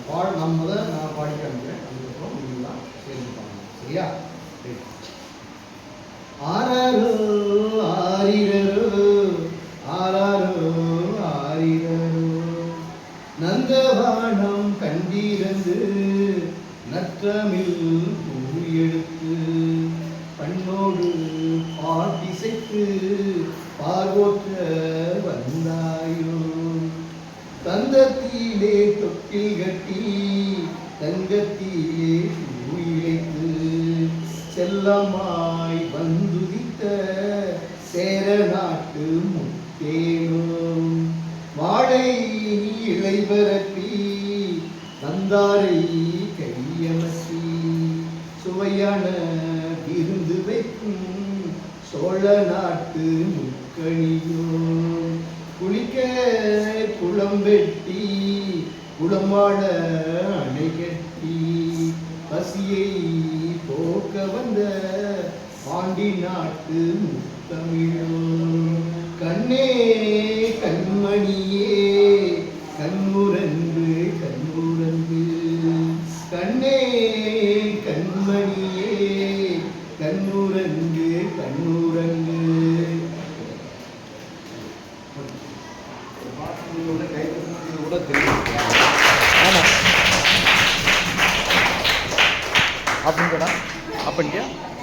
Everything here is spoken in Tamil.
நான் முதல்ல நான் பாடி காமிக்கிறேன், அதுக்கப்புறம் நீங்களாம் சேர்ந்து பாடணும். சரியா? ஆராரோ ஆரிரரோ ஆராரோ ஆரிரரோ நந்தவானம் கண்டிரந்து நற்றமிழ் பூ எடுத்து கண்ணோடு பாட்டிசைத்து பார்வோற்ற வந்தாயோ தந்தத்திலே தொட்டில் கட்டி தங்கத்திலே பூ இழைத்து செல்லமாய் வந்துதித்த சேர நாட்டு முத்தேனும் வாழை இளைபரப்பி வந்தாரை கையமசி சுவையான விருந்து வைக்கும் சோழ நாட்டு முக்கணியும் குளிக்க குளம் வெட்டி குளமாட அணை கட்டி பசியை போக்க வந்த பாண்டி நாட்டு முத்தமிழும் கண்ணே கண்மணியே கண்ணுரந்து கண்ணுரந்து கண்ணே கண்மணியே கண்ணுரந்து கண்ணுரந்து கூட தெரியும். आप क्या